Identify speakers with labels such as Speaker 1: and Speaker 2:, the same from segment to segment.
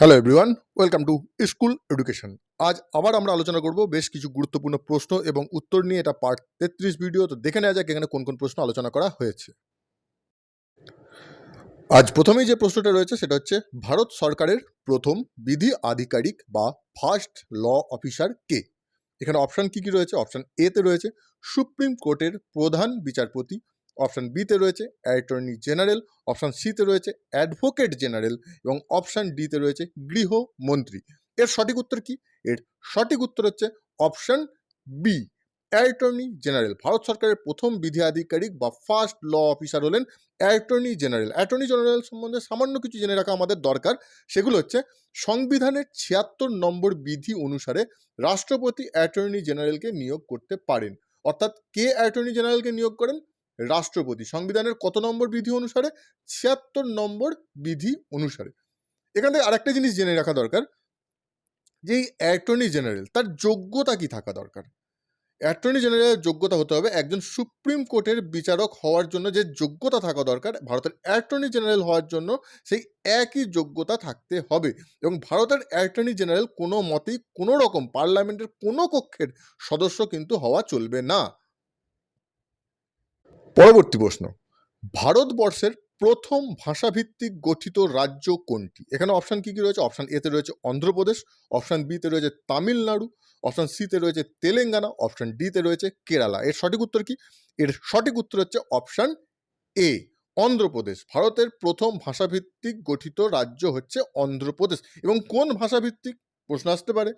Speaker 1: Hello everyone, welcome to school education. আজ আবার আমরা আলোচনা করব বেশ কিছু গুরুত্বপূর্ণ প্রশ্ন এবং উত্তর নিয়ে। এটা পার্ট 33 ভিডিও। তো দেখে নেওয়া যাক এখানে কোন কোন প্রশ্ন আলোচনা করা হয়েছে। আজ প্রথমেই যে প্রশ্নটা রয়েছে সেটা হচ্ছে, ভারত সরকারের প্রথম বিধি আধিকারিক বা ফার্স্ট ল অফিসার কে? এখানে অপশান কি কি রয়েছে? অপশান এ তে রয়েছে সুপ্রিম কোর্টের প্রধান বিচারপতি, অপশান বি তে রয়েছে অ্যাটর্নি জেনারেল, অপশান সি তে রয়েছে অ্যাডভোকেট জেনারেল এবং অপশান ডি তে রয়েছে গৃহমন্ত্রী। এর সঠিক উত্তর কি? এর সঠিক উত্তর হচ্ছে option B, attorney general. Bharat সরকারের প্রথম বিধি আধিকারিক বা ফার্স্ট ল অফিসার হলেন অ্যাটর্নি জেনারেল। অ্যাটর্নি জেনারেল সম্বন্ধে সামান্য কিছু জেনে রাখা আমাদের দরকার। সেগুলো হচ্ছে, সংবিধানের ৭৬ নম্বর বিধি অনুসারে রাষ্ট্রপতি অ্যাটর্নি জেনারেলকে নিয়োগ করতে পারেন। অর্থাৎ কে অ্যাটর্নি জেনারেলকে নিয়োগ করেন? রাষ্ট্রপতি। সংবিধানের কত নম্বর বিধি অনুসারে? ৭৬ নম্বর বিধি অনুসারে। এখান থেকে আরেকটা জিনিস জেনে রাখা দরকার, যে এই অ্যাটর্নি জেনারেল তার যোগ্যতা কি থাকা দরকার? অ্যাটর্নি জেনারেলের যোগ্যতা হতে হবে একজন সুপ্রিম কোর্টের বিচারক হওয়ার জন্য যে যোগ্যতা থাকা দরকার, ভারতের অ্যাটর্নি জেনারেল হওয়ার জন্য সেই একই যোগ্যতা থাকতে হবে। এবং ভারতের অ্যাটর্নি জেনারেল কোনো মতেই কোনো রকম পার্লামেন্টের কোনো কক্ষের সদস্য কিন্তু হওয়া চলবে না। পরবর্তী প্রশ্ন, ভারতবর্ষের প্রথম ভাষাভিত্তিক গঠিত রাজ্য কোনটি? এখানে অপশান কি কি রয়েছে? অপশান এতে রয়েছে অন্ধ্রপ্রদেশ, অপশান বিতে রয়েছে তামিলনাড়ু, অপশান সিতে রয়েছে তেলেঙ্গানা, অপশান ডিতে রয়েছে কেরালা। এর সঠিক উত্তর কি? এর সঠিক উত্তর হচ্ছে অপশান এ, অন্ধ্রপ্রদেশ। ভারতের প্রথম ভাষাভিত্তিক গঠিত রাজ্য হচ্ছে অন্ধ্রপ্রদেশ। এবং কোন ভাষাভিত্তিক প্রশ্ন আসতে পারে,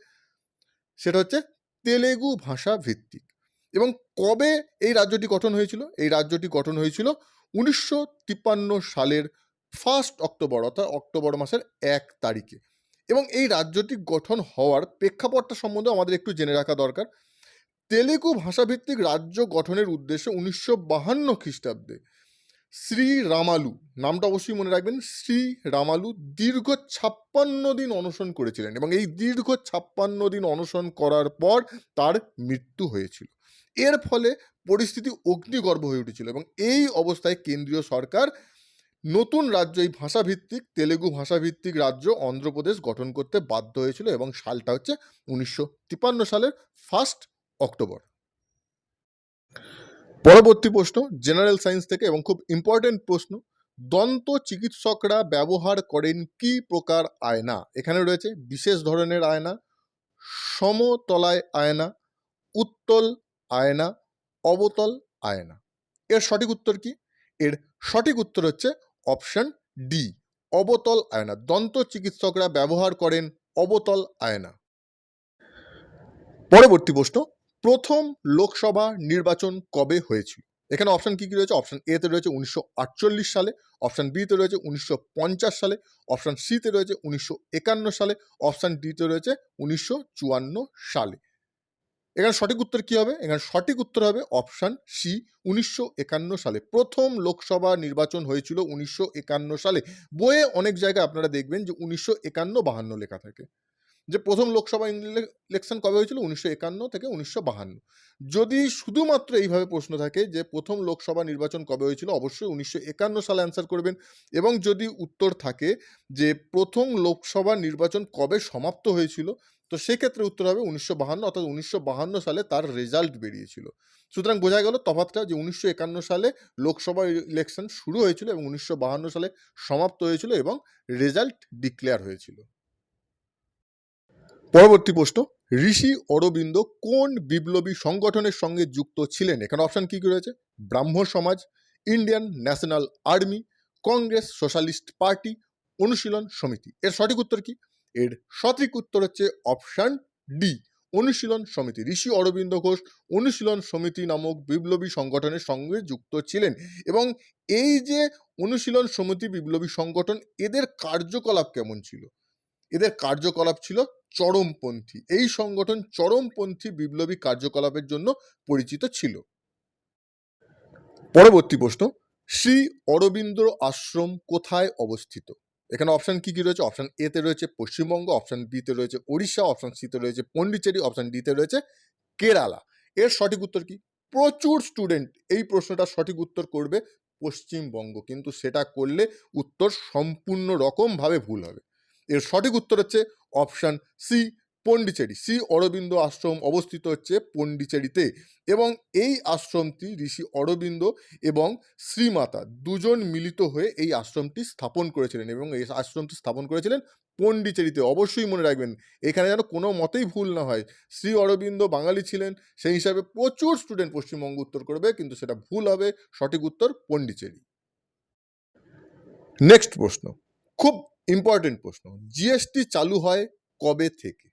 Speaker 1: সেটা হচ্ছে তেলেগু ভাষা ভিত্তিক। এবং কবে এই রাজ্যটি গঠন হয়েছিল? এই রাজ্যটি গঠন হয়েছিল 1953 সালের 1 অক্টোবর, অর্থাৎ অক্টোবর মাসের 1 তারিখে। এবং এই রাজ্যটি গঠন হওয়ার প্রেক্ষাপটটা সম্বন্ধে আমাদের একটু জেনে রাখা দরকার। তেলেগু ভাষাভিত্তিক রাজ্য গঠনের উদ্দেশ্যে 1952 খ্রিস্টাব্দে শ্রী রামালু, নামটা অবশ্যই মনে রাখবেন, শ্রী রামালু দীর্ঘ 56 দিন অনশন করেছিলেন। এবং এই দীর্ঘ 56 দিন অনশন করার পর তার মৃত্যু হয়েছিল। এর ফলে পরিস্থিতি অগ্নিগর্ভ হয়ে উঠেছিল এবং এই অবস্থায় কেন্দ্রীয় সরকার নতুন রাজ্য, এই ভাষাভিত্তিক তেলেগু ভাষাভিত্তিক রাজ্য অন্ধ্রপ্রদেশ গঠন করতে বাধ্য হয়েছিল। এবং সালটা হচ্ছে 1953 সালের 1 অক্টোবর। পরবর্তী প্রশ্ন জেনারেল সায়েন্স থেকে এবং খুব ইম্পর্টেন্ট প্রশ্ন, দন্ত চিকিৎসকরা ব্যবহার করেন কি প্রকার আয়না? এখানে রয়েছে বিশেষ ধরনের আয়না, সমতলায় আয়না, উত্তল আয়না, অবতল আয়না। এর সঠিক উত্তর কি? এর সঠিক উত্তর হচ্ছে অপশন ডি, অবতল আয়না। দন্ত চিকিৎসকরা ব্যবহার করেন অবতল আয়না। পরবর্তী প্রশ্ন, প্রথম লোকসভা নির্বাচন কবে হয়েছিল? এখানে অপশন কি কি রয়েছে? অপশন এ তে রয়েছে 1948 সালে, অপশন বি তে রয়েছে 1950 সালে, অপশন সি তে রয়েছে 1951 সালে, অপশন ডি তে রয়েছে 1954 সালে। এখানে সঠিক উত্তর কি হবে? এখানে সঠিক উত্তর হবে অপশন সি, 1951 সালে। প্রথম লোকসভা নির্বাচন হয়েছিল 1951 সালে। বইয়ে অনেক জায়গায় আপনারা দেখবেন যে 1951-52 লেখা থাকে, যে প্রথম লোকসভা ইলেকশন কবে হয়েছিল? 1951 থেকে 1952। যদি শুধুমাত্র এইভাবে প্রশ্ন থাকে যে প্রথম লোকসভা নির্বাচন কবে হয়েছিল, অবশ্যই 1951 সালে অ্যান্সার করবেন। এবং যদি উত্তর থাকে যে প্রথম লোকসভা নির্বাচন কবে সমাপ্ত হয়েছিল, তো সেক্ষেত্রে উত্তর হবে 1952, অর্থাৎ 1952 সালে তার রেজাল্ট বেরিয়েছিল। সুতরাং বোঝা গেল তফাৎটা, যে 1951 সালে লোকসভা ইলেকশন শুরু হয়েছিল এবং 1952 সালে সমাপ্ত হয়েছিল এবং রেজাল্ট ডিক্লেয়ার হয়েছিল। পরবর্তী প্রশ্ন, ঋষি অরবিন্দ কোন বিপ্লবী সংগঠনের সঙ্গে যুক্ত ছিলেন? এখানে অপশন কি কি রয়েছে? ব্রাহ্ম সমাজ, Indian national army, Congress socialist party, অনুশীলন সমিতি। এর সঠিক উত্তর কি? এর সঠিক উত্তর হচ্ছে অপশন ডি, অনুশীলন সমিতি। ঋষি অরবিন্দ ঘোষ অনুশীলন সমিতি নামক বিপ্লবী সংগঠনের সঙ্গে যুক্ত ছিলেন। এবং এই যে অনুশীলন সমিতি বিপ্লবী সংগঠন, এদের কার্যকলাপ কেমন ছিল? এদের কার্যকলাপ ছিল চরমপন্থী। এই সংগঠন চরমপন্থী বিপ্লবী কার্যকলাপের জন্য পরিচিত ছিল। পরবর্তী প্রশ্ন, শ্রী অরবিন্দ আশ্রম কোথায় অবস্থিত? এখানে অপশন কি কি রয়েছে? অপশন এ তে রয়েছে পশ্চিমবঙ্গ, অপশন বি তে রয়েছে ওড়িশা, অপশন সি তে রয়েছে পন্ডিচেরি, অপশন ডি তে রয়েছে কেরালা। এর সঠিক উত্তর কি? প্রচুর স্টুডেন্ট এই প্রশ্নটা সঠিক উত্তর করবে পশ্চিমবঙ্গ, কিন্তু সেটা করলে উত্তর সম্পূর্ণ রকমভাবে ভুল হবে। এর সঠিক উত্তর হচ্ছে অপশান সি, পন্ডিচেরি। শ্রী অরবিন্দ আশ্রম অবস্থিত হচ্ছে পন্ডিচেরিতে এবং এই আশ্রমটি ঋষি অরবিন্দ এবং শ্রীমাতা দুজন মিলিত হয়ে এই আশ্রমটি স্থাপন করেছিলেন এবং এই আশ্রমটি স্থাপন করেছিলেন পন্ডিচেরিতে। অবশ্যই মনে রাখবেন, এখানে যেন কোনো মতেই ভুল না হয়। শ্রী অরবিন্দ বাঙালি ছিলেন, সেই হিসাবে প্রচুর স্টুডেন্ট পশ্চিমবঙ্গ উত্তর করবে, কিন্তু সেটা ভুল হবে। সঠিক উত্তর পন্ডিচেরি। নেক্সট প্রশ্ন, খুব ইম্পর্টেন্ট প্রশ্ন, জিএসটি চালু হয় কবে থেকে?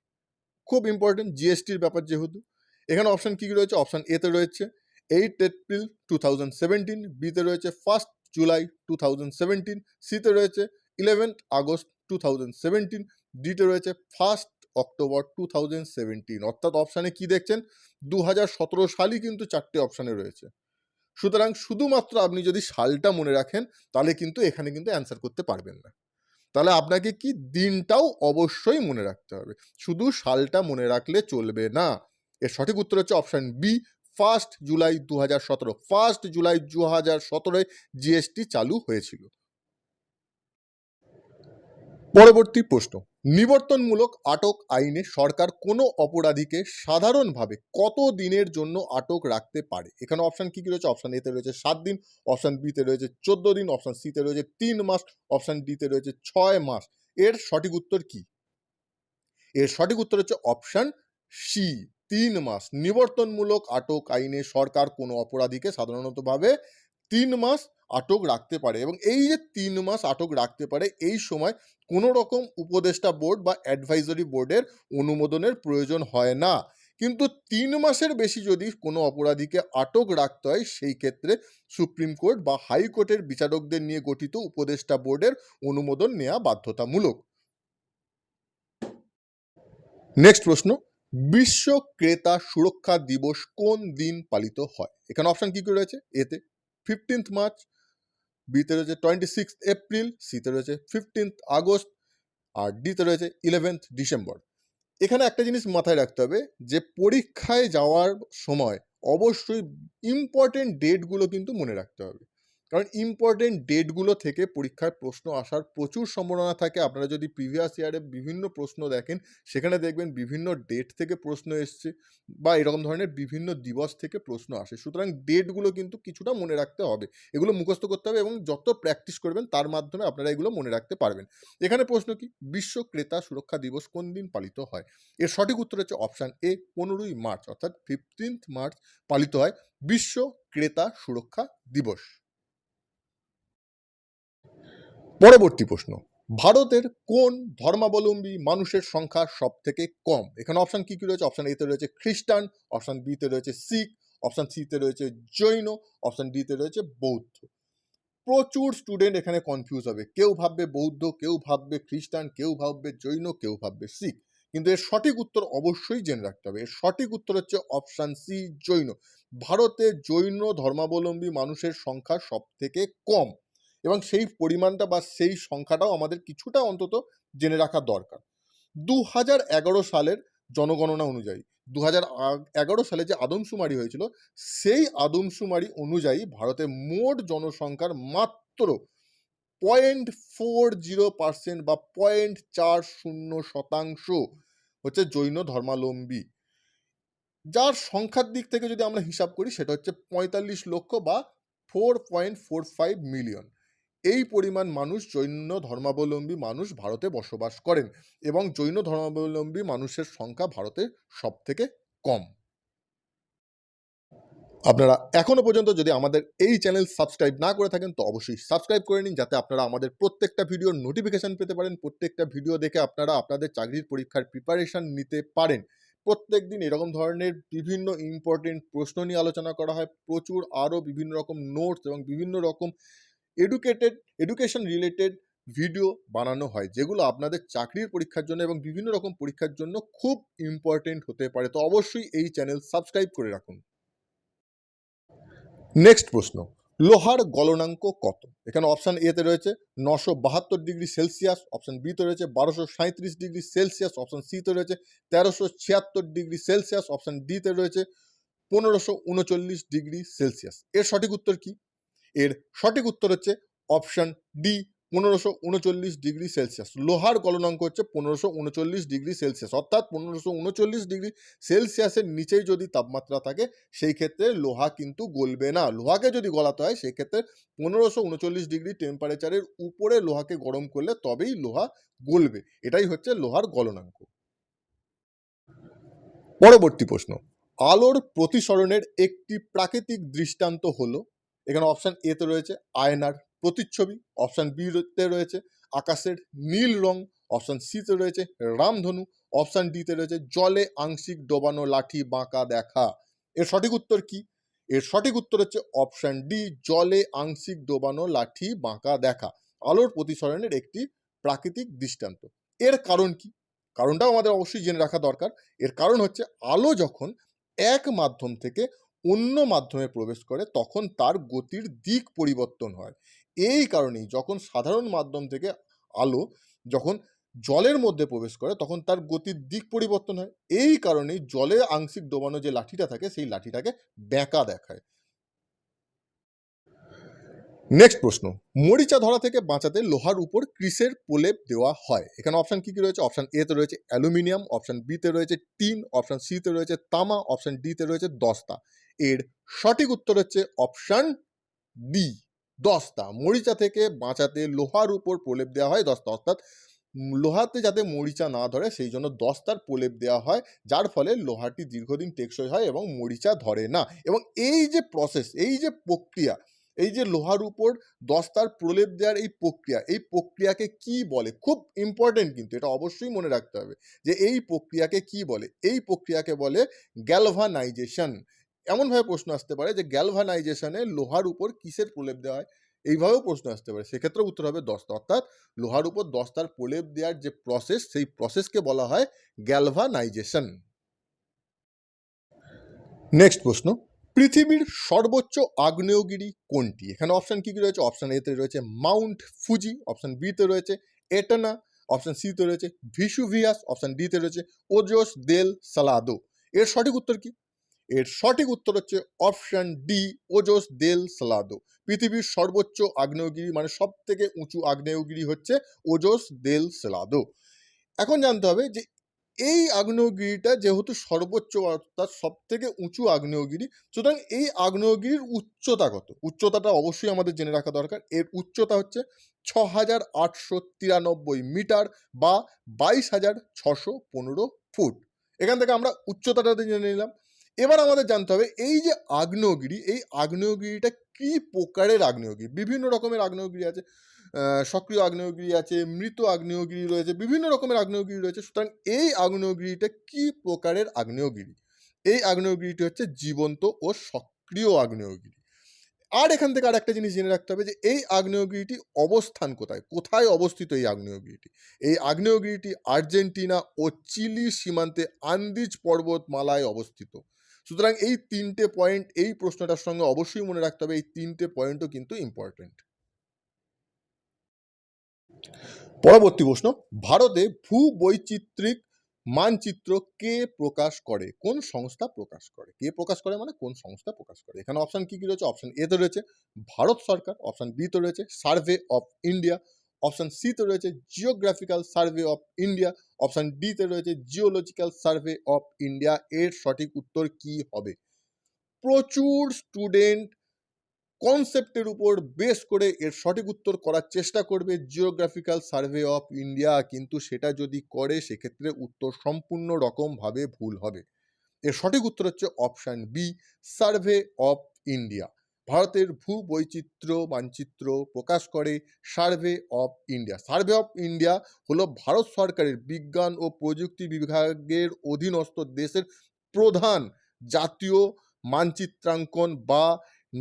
Speaker 1: খুব ইম্পর্টেন্ট জিএসটির ব্যাপার যেহেতু। এখানে অপশান কী কী রয়েছে? অপশান এতে রয়েছে 8 এপ্রিল 2017, বিতে রয়েছে 1 জুলাই 2017, সিতে রয়েছে 11 আগস্ট 2017, ডিতে রয়েছে 1 অক্টোবর 2017। অর্থাৎ অপশানে কি দেখছেন? 2017 সালই কিন্তু চারটে অপশানে রয়েছে। সুতরাং শুধুমাত্র আপনি যদি সালটা মনে রাখেন তাহলে কিন্তু এখানে কিন্তু অ্যান্সার করতে পারবেন না। তাহলে আপনাকে কি দিনটাও অবশ্যই মনে রাখতে হবে, শুধু সালটা মনে রাখলে চলবে না। এর সঠিক উত্তর হচ্ছে option B, 1 July 2017। 1 July 2017 GST চালু হয়েছিল। পরবর্তী প্রশ্ন, নিবর্তনমূলক আটক আইনে সরকার কোনো অপরাধীকে সাধারণভাবে কত দিনের জন্য আটক রাখতে পারে? এখানে অপশান কি কি রয়েছে? অপশান এতে রয়েছে 7 দিন, অপশান বিতে রয়েছে 14 দিন, অপশান সিতে রয়েছে 3 মাস, অপশান ডিতে রয়েছে 6 মাস। এর সঠিক উত্তর কি? এর সঠিক উত্তর হচ্ছে অপশান সি, 3 মাস। নিবর্তনমূলক আটক আইনে সরকার কোনো অপরাধীকে সাধারণতভাবে 3 মাস আটক রাখতে পারে এবং এই যে 3 মাস আটক রাখতে পারে, এই সময় কোনো রকম উপদেষ্টা বোর্ড বা অ্যাডভাইজরি বোর্ডের অনুমোদনের প্রয়োজন হয় না। কিন্তু 3 মাসের বেশি যদি কোনো অপরাধীকে আটক রাখতে হয়, সেই ক্ষেত্রে সুপ্রিম কোর্ট বা হাইকোর্টের বিচারকদের নিয়ে গঠিত উপদেষ্টা বোর্ডের অনুমোদন নেওয়া বাধ্যতামূলক। নেক্সট প্রশ্ন, বিশ্ব ক্রেতা সুরক্ষা দিবস কোন দিন পালিত হয়? এখানে অপশন কি কি রয়েছে? এতে 15 মার্চ, বিতে রয়েছে 26 এপ্রিল, সিতে রয়েছে 15 আগস্ট, আর ডিতে রয়েছে 11 ডিসেম্বর। এখানে একটা জিনিস মাথায় রাখতে হবে যে পরীক্ষায় যাওয়ার সময় অবশ্যই ইম্পর্টেন্ট ডেটগুলো কিন্তু মনে রাখতে হবে, কারণ ইম্পর্টেন্ট ডেটগুলো থেকে পরীক্ষায় প্রশ্ন আসার প্রচুর সম্ভাবনা থাকে। আপনারা যদি প্রিভিয়াস ইয়ারে বিভিন্ন প্রশ্ন দেখেন, সেখানে দেখবেন বিভিন্ন ডেট থেকে প্রশ্ন এসছে বা এরকম ধরনের বিভিন্ন দিবস থেকে প্রশ্ন আসে। সুতরাং ডেটগুলো কিন্তু কিছুটা মনে রাখতে হবে, এগুলো মুখস্থ করতে হবে এবং যত প্র্যাকটিস করবেন তার মাধ্যমে আপনারা এগুলো মনে রাখতে পারবেন। এখানে প্রশ্ন কি, বিশ্ব ক্রেতা সুরক্ষা দিবস কোন দিন পালিত হয়? এর সঠিক উত্তর হচ্ছে অপশান এ, 15ই মার্চ, অর্থাৎ 15 মার্চ পালিত হয় বিশ্ব ক্রেতা সুরক্ষা দিবস। পরবর্তী প্রশ্ন, ভারতের কোন ধর্মাবলম্বী মানুষের সংখ্যা সব থেকে কম? এখানে অপশান কি কি রয়েছে? অপশান এতে রয়েছে খ্রিস্টান, অপশান বিতে রয়েছে শিখ, অপশান সিতে রয়েছে জৈন, অপশান ডিতে রয়েছে বৌদ্ধ। প্রচুর স্টুডেন্ট এখানে কনফিউজ হবে, কেউ ভাববে বৌদ্ধ, কেউ ভাববে খ্রিস্টান, কেউ ভাববে জৈন, কেউ ভাববে শিখ। কিন্তু এর সঠিক উত্তর অবশ্যই জেনে রাখতে হবে। এর সঠিক উত্তর হচ্ছে অপশান সি, জৈন। ভারতে জৈন ধর্মাবলম্বী মানুষের সংখ্যা সব থেকে কম এবং সেই পরিমাণটা বা সেই সংখ্যাটাও আমাদের কিছুটা অন্তত জেনে রাখা দরকার। 2011 সালের জনগণনা অনুযায়ী, 2011 সালে যে আদমশুমারি হয়েছিল, সেই আদমশুমারি অনুযায়ী ভারতে মোট জনসংখ্যার মাত্র 0.40% বা 0.40% হচ্ছে জৈন ধর্মাবলম্বী, যার সংখ্যার দিক থেকে যদি আমরা হিসাব করি সেটা হচ্ছে 45 লক্ষ বা 4.45 মিলিয়ন। এই পরিমাণ মানুষ জৈন ধর্মাবলম্বী মানুষ ভারতে বসবাস করেন এবং জৈন ধর্মাবলম্বী মানুষের সংখ্যা ভারতে সব থেকে কম। আপনারা এখনো পর্যন্ত যদি আমাদের এই চ্যানেল সাবস্ক্রাইব না করে থাকেন তো অবশ্যই সাবস্ক্রাইব করে নিন, যাতে আপনারা আমাদের প্রত্যেকটা ভিডিওর নোটিফিকেশন পেতে পারেন, প্রত্যেকটা ভিডিও দেখে আপনারা আপনাদের চাকরির পরীক্ষার প্রিপারেশন নিতে পারেন। প্রত্যেক দিন এরকম ধরনের বিভিন্ন ইম্পর্টেন্ট প্রশ্ন নিয়ে আলোচনা করা হয়, প্রচুর আরও বিভিন্ন রকম নোটস এবং বিভিন্ন রকম এডুকেশন রিলেটেড ভিডিও বানানো হয়, যেগুলো আপনাদের চাকরির পরীক্ষার জন্য এবং বিভিন্ন রকম পরীক্ষার জন্য খুব ইম্পর্টেন্ট হতে পারে। তো অবশ্যই এই চ্যানেল সাবস্ক্রাইব করে রাখুন। নেক্সট প্রশ্ন, লোহার গলনাঙ্ক কত? এখানে অপশান এতে রয়েছে 972 ডিগ্রি সেলসিয়াস, অপশান বিতে রয়েছে 1237 ডিগ্রি সেলসিয়াস, অপশান সিতে রয়েছে 1376 ডিগ্রি সেলসিয়াস, অপশান ডিতে রয়েছে 1539 ডিগ্রি সেলসিয়াস। এর সঠিক উত্তর কি? এর সঠিক উত্তর হচ্ছে অপশান ডি, 1539 ডিগ্রি সেলসিয়াস। লোহার গলনাঙ্ক হচ্ছে 1539 ডিগ্রি সেলসিয়াস, অর্থাৎ 1539 ডিগ্রি সেলসিয়াসের নিচেই যদি তাপমাত্রা থাকে সেই ক্ষেত্রে লোহা কিন্তু গলবে না। লোহাকে যদি গলাতে হয় সেই ক্ষেত্রে 1539 ডিগ্রি টেম্পারেচারের উপরে লোহাকে গরম করলে তবেই লোহা গলবে। এটাই হচ্ছে লোহার গলনাঙ্ক। পরবর্তী প্রশ্ন, আলোর প্রতিসরণের একটি প্রাকৃতিক দৃষ্টান্ত হলো, এখানে অপশান এ তে রয়েছে আয়নার প্রতিচ্ছবি, অপশান বি তে রয়েছে আকাশের নীল রং, অপশান সি তে রয়েছে রামধনু, অপশান ডি তে রয়েছে জলে আংশিক ডোবানো লাঠি বাঁকা দেখা। এর সঠিক উত্তর কি? এর সঠিক উত্তর হচ্ছে অপশান ডি, জলে আংশিক ডোবানো লাঠি বাঁকা দেখা আলোর প্রতিসরণের একটি প্রাকৃতিক দৃষ্টান্ত। এর কারণ কি? কারণটাও আমাদের অবশ্যই জেনে রাখা দরকার। এর কারণ হচ্ছে আলো যখন এক মাধ্যম থেকে অন্য মাধ্যমে প্রবেশ করে তখন তার গতির দিক পরিবর্তন হয়। এই কারণেই যখন সাধারণ মাধ্যম থেকে আলো যখন জলের মধ্যে প্রবেশ করে তখন তার গতির দিক পরিবর্তন হয়। এই কারণেই জলে আংশিক ডোবানো যে লাঠিটা থাকে সেই লাঠিটাকে বেঁকা দেখায়। নেক্সট প্রশ্ন, মরিচা ধরা থেকে বাঁচাতে লোহার উপর ক্রিসের প্রলেপ দেওয়া হয়। এখানে অপশান কি কি রয়েছে? অপশান এ তে রয়েছে অ্যালুমিনিয়াম, অপশান বি তে রয়েছে টিন, অপশান সি তে রয়েছে তামা, অপশান ডি তে রয়েছে দস্তা। এর সঠিক উত্তর হচ্ছে অপশান ডি, দস্তা। মরিচা থেকে বাঁচাতে লোহার উপর প্রলেপ দেওয়া হয় দস্তা, অর্থাৎ লোহাতে যাতে মরিচা না ধরে সেই জন্য দস্তার প্রলেপ দেওয়া হয়, যার ফলে লোহাটি দীর্ঘদিন টেকসই হয় এবং মরিচা ধরে না। এবং এই যে প্রসেস, এই যে প্রক্রিয়া, এই যে লোহার উপর দস্তার প্রলেপ দেওয়ার এই প্রক্রিয়াকে কি বলে? খুব ইম্পর্টেন্ট, কিন্তু এটা অবশ্যই মনে রাখতে হবে যে এই প্রক্রিয়াকে কি বলে। এই প্রক্রিয়াকে বলে গ্যালভানাইজেশন। এমনভাবে প্রশ্ন আসতে পারে যে গ্যালভানাইজেশনে লোহার উপর কিসের প্রলেপ দেওয়া হয়, এইভাবেও প্রশ্ন আসতে পারে। সেক্ষেত্রে উত্তর হবে দস্তা, অর্থাৎ লোহার উপর দস্তার প্রলেপ দেওয়ার যে প্রসেস সেই প্রসেসকে বলা হয় গ্যালভানাইজেশন। নেক্সট প্রশ্ন, পৃথিবীর সর্বোচ্চ আগ্নেয়গিরি কোনটি? এখানে অপশন কি কি রয়েছে? অপশন এ তে রয়েছে মাউন্ট ফুজি, অপশন বি তে রয়েছে এটনা, অপশন সি তে রয়েছে ভিসুভিয়াস, অপশন ডি তে রয়েছে ওজোস দেল সালাদো। এর সঠিক উত্তর কি? এর সঠিক উত্তর হচ্ছে অপশন ডি, ওজোস দেল সালাদো। পৃথিবীর সর্বোচ্চ আগ্নেয়গিরি মানে সব থেকে উঁচু আগ্নেয়গিরি হচ্ছে ওজোস দেল সালাদো। এখন জানতে হবে যে এই আগ্নেয়গিরিটা যেহেতু সর্বোচ্চ অর্থাৎ সব থেকে উঁচু আগ্নেয়গিরি, সুতরাং এই আগ্নেয়গিরির উচ্চতা কত? উচ্চতাটা অবশ্যই আমাদের জেনে রাখা দরকার। এর উচ্চতা হচ্ছে ৬,৮৯৩ মিটার বা ২২,৬১৫ ফুট। এখান থেকে আমরা উচ্চতাটা জেনে নিলাম। এবার আমাদের জানতে হবে এই যে আগ্নেয়গিরি, এই আগ্নেয়গিরিটা কি প্রকারের আগ্নেয়গিরি? বিভিন্ন রকমের আগ্নেয়গিরি আছে। সক্রিয় আগ্নেয়গিরি আছে, মৃত আগ্নেয়গিরি রয়েছে, বিভিন্ন রকমের আগ্নেয়গিরি রয়েছে। সুতরাং এই আগ্নেয়গিরিটা কি প্রকারের আগ্নেয়গিরি? এই আগ্নেয়গিরিটি হচ্ছে জীবন্ত ও সক্রিয় আগ্নেয়গিরি। আর এখান থেকে আরেকটা জিনিস জেনে রাখতে হবে যে এই আগ্নেয়গিরিটি অবস্থান কোথায়? কোথায় অবস্থিত এই আগ্নেয়গিরিটি? এই আগ্নেয়গিরিটি আর্জেন্টিনা ও চিলি সীমান্তে আন্দিজ পর্বতমালায় অবস্থিত। সুতরাং এই ৩টে পয়েন্ট এই প্রশ্নটার সঙ্গে অবশ্যই মনে রাখতে হবে। এই ৩টে পয়েন্টও কিন্তু ইম্পর্টেন্ট। পরবর্তী প্রশ্ন, ভারতে ভূবৈচিত্রিক মানচিত্র কে প্রকাশ করে? কোন সংস্থা প্রকাশ করে? কে প্রকাশ করে মানে কোন সংস্থা প্রকাশ করে? এখানে অপশন কি কি রয়েছে? অপশন এ তে রয়েছে ভারত সরকার, অপশন বি তে রয়েছে survey of India, option C তে রয়েছে geographical survey of India, option D তে রয়েছে জিওলজিক্যাল সার্ভে অফ ইন্ডিয়া। এর সঠিক উত্তর কি হবে? প্রচুর স্টুডেন্ট কনসেপ্টের উপর বেস করে এর সঠিক উত্তর করার চেষ্টা করবে জিওগ্রাফিক্যাল সার্ভে অফ ইন্ডিয়া, কিন্তু সেটা যদি করে সেক্ষেত্রে উত্তর সম্পূর্ণ রকমভাবে ভুল হবে। এর সঠিক উত্তর হচ্ছে option B, survey of India. ভারতের ভূবৈচিত্র্য মানচিত্র প্রকাশ করে survey of India. Survey of India হলো ভারত সরকারের বিজ্ঞান ও প্রযুক্তি বিভাগের অধীনস্থ দেশের প্রধান জাতীয় মানচিত্রাঙ্কন বা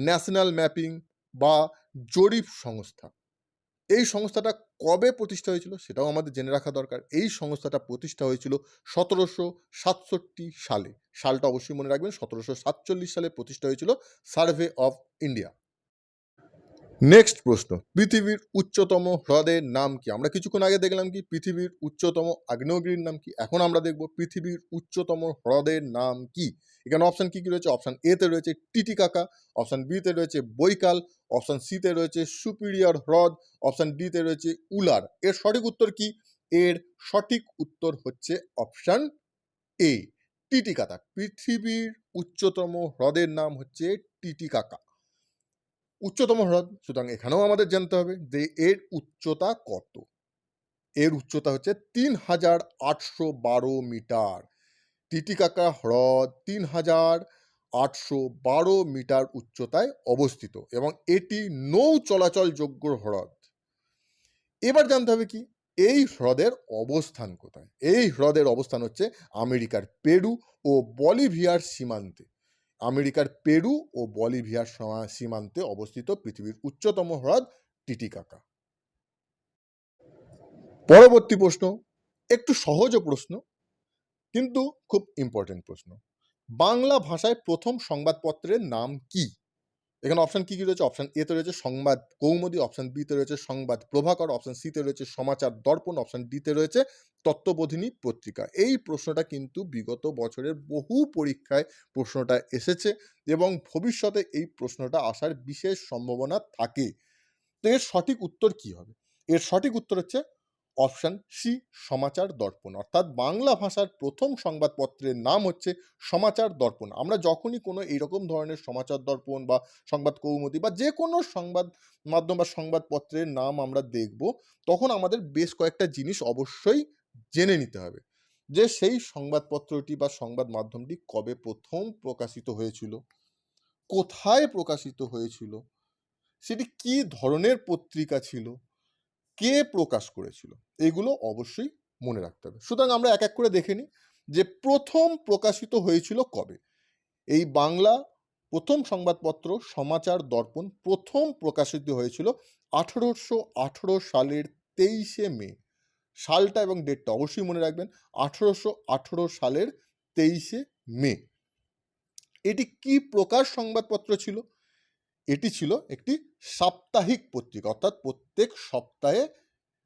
Speaker 1: ন্যাশনাল ম্যাপিং বা জরিপ সংস্থা। এই সংস্থাটা কবে প্রতিষ্ঠা হয়েছিল সেটাও আমাদের জেনে রাখা দরকার। এই সংস্থাটা প্রতিষ্ঠা হয়েছিল ১৭৬৭ সালে। সালটা অবশ্যই মনে রাখবেন, ১৭৪৭ সালে প্রতিষ্ঠা হয়েছিল সার্ভে অফ ইন্ডিয়া। নেক্সট প্রশ্ন, পৃথিবীর উচ্চতম হ্রদের নাম কি? আমরা কিছুক্ষণ আগে দেখলাম কি পৃথিবীর উচ্চতম আগ্নেয়গিরির নাম কি। এখন আমরা দেখব পৃথিবীর উচ্চতম হ্রদের নাম কি। এখানে অপশন কি কি রয়েছে? অপশন এ তে রয়েছে টিটিকাকা, অপশন বি তে রয়েছে বৈকাল, অপশান সিতে রয়েছে সুপিরিয়র হ্রদ, অপশান ডিতে রয়েছে উলার। এর সঠিক উত্তর কি? এর সঠিক উত্তর হচ্ছে অপশান এ, টিটিকাকা। পৃথিবীর উচ্চতম হ্রদের নাম হচ্ছে টিটিকাকা, উচ্চতম হ্রদ। সুতরাং এখানেও আমাদের জানতে হবে যে এর উচ্চতা কত। এর উচ্চতা হচ্ছে ৩,৮১২ মিটার। টিটিকাকা হ্রদ ৩,৮১২ মিটার উচ্চতায় অবস্থিত এবং এটি নৌ চলাচলযোগ্য হ্রদ। এবার জানতে হবে কি, এই হ্রদের অবস্থান কোথায়? এই হ্রদের অবস্থান হচ্ছে আমেরিকার পেরু ও বলিভিয়ার সীমান্তে। আমেরিকার পেরু ও বলিভিয়ার সীমান্তে অবস্থিত পৃথিবীর উচ্চতম হ্রদ টিটিকাকা। পরবর্তী প্রশ্ন একটু সহজ প্রশ্ন, কিন্তু খুব ইম্পর্টেন্ট প্রশ্ন। বাংলা ভাষায় প্রথম সংবাদপত্রের নাম কি? এখানে অপশন কি কি রয়েছে? অপশন এতে রয়েছে সংবাদ কৌমুদী, অপশন বিতে রয়েছে সংবাদ প্রভাকর, অপশন সিতে রয়েছে সমাচার দর্পণ, অপশন ডিতে রয়েছে তত্ত্ববোধিনী পত্রিকা। এই প্রশ্নটা কিন্তু বিগত বছরের বহু পরীক্ষায় প্রশ্নটা এসেছে এবং ভবিষ্যতে এই প্রশ্নটা আসার বিশেষ সম্ভাবনা থাকে। তো এর সঠিক উত্তর কি হবে? এর সঠিক উত্তর হচ্ছে অপশন সি, সমাচার দর্পণ। অর্থাৎ বাংলা ভাষার প্রথম সংবাদপত্রের নাম হচ্ছে সমাচার দর্পণ। আমরা যখনই কোনো এইরকম ধরনের সমাচার দর্পণ বা সংবাদ কৌমুদী বা যে কোনো সংবাদ মাধ্যম বা সংবাদপত্রের নাম আমরা দেখব, তখন আমাদের বেশ কয়েকটা জিনিস অবশ্যই জেনে নিতে হবে। যে সেই সংবাদপত্রটি বা সংবাদ মাধ্যমটি কবে প্রথম প্রকাশিত হয়েছিল, কোথায় প্রকাশিত হয়েছিল, সেটি কি ধরনের পত্রিকা ছিল, কে প্রকাশ করেছিল, এগুলো অবশ্যই মনে রাখতে হবে। সুতরাং আমরা এক এক করে দেখে নিই যে প্রথম প্রকাশিত হয়েছিল কবে। এই বাংলা প্রথম সংবাদপত্র সমাচার দর্পণ প্রথম প্রকাশিত হয়েছিল 1818 সালের 23শে মে। সালটা এবং ডেটটা অবশ্যই মনে রাখবেন, 1818 সালের 23শে মে। এটি কি প্রকার সংবাদপত্র ছিল? এটি ছিল একটি সাপ্তাহিক পত্রিকা, অর্থাৎ প্রত্যেক সপ্তাহে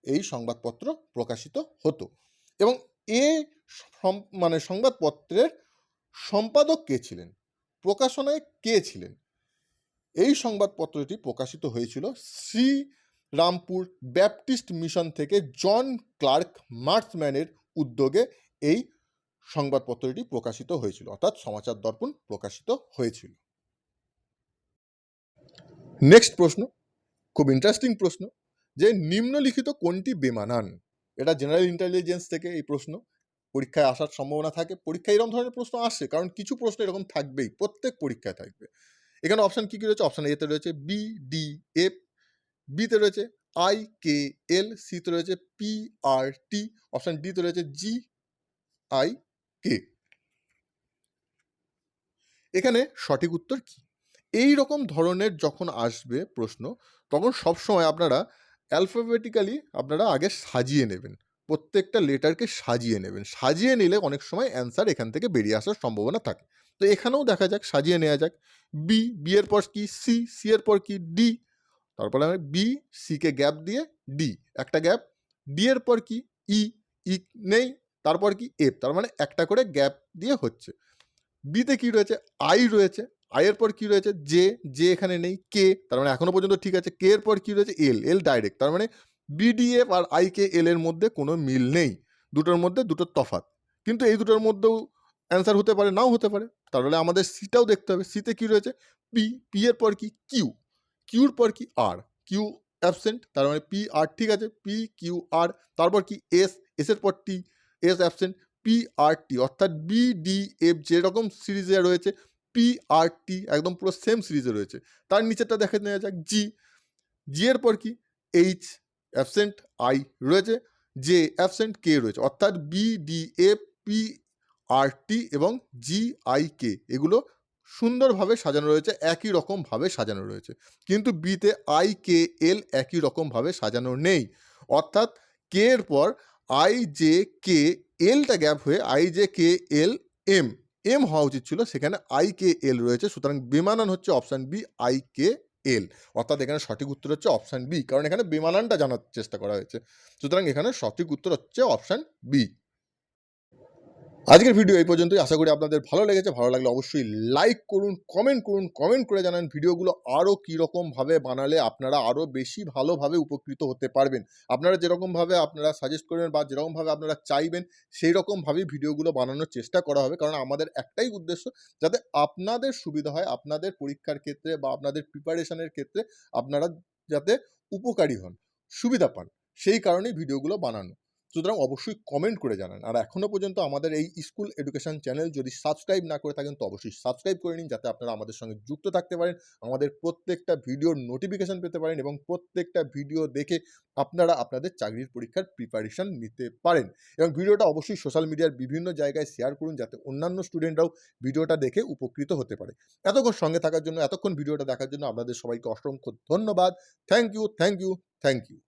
Speaker 1: এই সংবাদপত্র প্রকাশিত হতো। এবং সংবাদপত্রের সম্পাদক কে ছিলেন, প্রকাশনায় কে ছিলেন? এই সংবাদপত্রটি প্রকাশিত হয়েছিল শ্রীরামপুর ব্যাপটিস্ট মিশন থেকে জন ক্লার্ক মার্সম্যানের উদ্যোগে এই সংবাদপত্রটি প্রকাশিত হয়েছিল, অর্থাৎ সমাচার দর্পণ প্রকাশিত হয়েছিল। নেক্সট প্রশ্ন, খুব ইন্টারেস্টিং প্রশ্ন, যে নিম্নলিখিত কোনটি বেমানান? এটা জেনারেল ইন্টেলিজেন্স থেকে এই প্রশ্ন পরীক্ষায় আসার সম্ভাবনা থাকে। পরীক্ষায় এরকম ধরনের প্রশ্ন আসে, কারণ কিছু প্রশ্ন এরকম থাকবেই, প্রত্যেক পরীক্ষায় থাকবে। এখানে অপশন কি কি রয়েছে? অপশন এতে রয়েছে বি ডি এফ, বিতে রয়েছে আই কে এল, সিতে রয়েছে পি আর টি, অপশন ডিতে রয়েছে জি আই কে। এখানে সঠিক উত্তর কি? এই রকম ধরনের যখন আসবে প্রশ্ন, তখন সবসময় আপনারা অ্যালফাবেটিক্যালি আপনারা আগে সাজিয়ে নেবেন, প্রত্যেকটা লেটারকে সাজিয়ে নেবেন। সাজিয়ে নিলে অনেক সময় অ্যান্সার এখান থেকে বেরিয়ে আসার সম্ভাবনা থাকে। তো এখানেও দেখা যাক, সাজিয়ে নেওয়া যাক। বি, বি এর পর কি সি, সি এর পর কি ডি, তারপরে আমি বি, সিকে গ্যাপ দিয়ে ডি, একটা গ্যাপ, ডি এর পর কি ই, ই নেই, তারপর কি এফ, তার মানে একটা করে গ্যাপ দিয়ে হচ্ছে। বিতে কি রয়েছে? আই রয়েছে, আই এর পর কি রয়েছে? জে, জে এখানে নেই। কে, তার মানে এখনো পর্যন্ত ঠিক আছে। কে এর পর কি রয়েছে? এল, এল ডাইরেক্ট, তার মানে বিডিএফ আর আই কে এল এর মধ্যে কোনো মিল নেই, দুটোর মধ্যে দুটোর তফাৎ। কিন্তু এই দুটোর মধ্যেও অ্যান্সার হতে পারে, নাও হতে পারে। তাহলে আমাদের সিটাও দেখতে হবে। সিতে কি রয়েছে? পি, পি এর পর কি কিউ, কিউর পর কি আর, কিউ অ্যাবসেন্ট, তার মানে পি আর ঠিক আছে, পি কিউ আর। তারপর কি এস, এস এর পর টি, এস অ্যাবসেন্ট, পি আর টি, অর্থাৎ বি ডি এফ যেরকম সিরিজে রয়েছে পি আর টি একদম পুরো সেম সিরিজে রয়েছে। তার নিচেরটা দেখে নেওয়া যাক, জি, জি এর পর কি এইচ অ্যাবসেন্ট, আই রয়েছে, জে অ্যাবসেন্ট, কে রয়েছে, অর্থাৎ B D F P R টি এবং জি আই কে এগুলো সুন্দরভাবে সাজানো রয়েছে, একই রকমভাবে সাজানো রয়েছে। কিন্তু বিতে আই কে এল একই রকমভাবে সাজানো নেই, অর্থাৎ কে এর পর আই জে কে এলটা গ্যাপ হয়ে I J K L M, M হওয়া উচিত ছিল, সেখানে আই কে এল রয়েছে। সুতরাং বেমানান হচ্ছে অপশান বি, আই কে এল। অর্থাৎ এখানে সঠিক উত্তর হচ্ছে অপশান বি, কারণ এখানে বেমানানটা জানার চেষ্টা করা হয়েছে। সুতরাং এখানে সঠিক উত্তর হচ্ছে অপশান বি। আজকের ভিডিও এই পর্যন্তই। আশা করি আপনাদের ভালো লেগেছে। ভালো লাগলে অবশ্যই লাইক করুন, কমেন্ট করুন। কমেন্ট করে জানান ভিডিওগুলো আরও কীরকমভাবে বানালে আপনারা আরও বেশি ভালোভাবে উপকৃত হতে পারবেন। আপনারা যেরকমভাবে আপনারা সাজেস্ট করবেন বা যেরকমভাবে আপনারা চাইবেন, সেই রকমভাবেই ভিডিওগুলো বানানোর চেষ্টা করা হবে। কারণ আমাদের একটাই উদ্দেশ্য, যাতে আপনাদের সুবিধা হয়, আপনাদের পরীক্ষার ক্ষেত্রে বা আপনাদের প্রিপারেশনের ক্ষেত্রে আপনারা যাতে উপকারী হন, সুবিধা পান। সেই কারণেই ভিডিওগুলো বানানো। সুতরাং অবশ্যই কমেন্ট করে জানান। আর এখনো পর্যন্ত আমাদের এই স্কুল এডুকেশন চ্যানেল যদি সাবস্ক্রাইব না করে থাকেন, তো অবশ্যই সাবস্ক্রাইব করে নিন, যাতে আপনারা আমাদের সঙ্গে যুক্ত থাকতে পারেন, আমাদের প্রত্যেকটা ভিডিওর নোটিফিকেশন পেতে পারেন এবং প্রত্যেকটা ভিডিও দেখে আপনারা আপনাদের চাকরির পরীক্ষার প্রিপারেশন নিতে পারেন। এবং ভিডিওটা অবশ্যই সোশ্যাল মিডিয়ার বিভিন্ন জায়গায় শেয়ার করুন, যাতে অন্যান্য স্টুডেন্টরাও ভিডিওটা দেখে উপকৃত হতে পারে। এতক্ষণ সঙ্গে থাকার জন্য, এতক্ষণ ভিডিওটা দেখার জন্য আপনাদের সবাইকে অসংখ্য ধন্যবাদ। Thank you, thank you, thank you.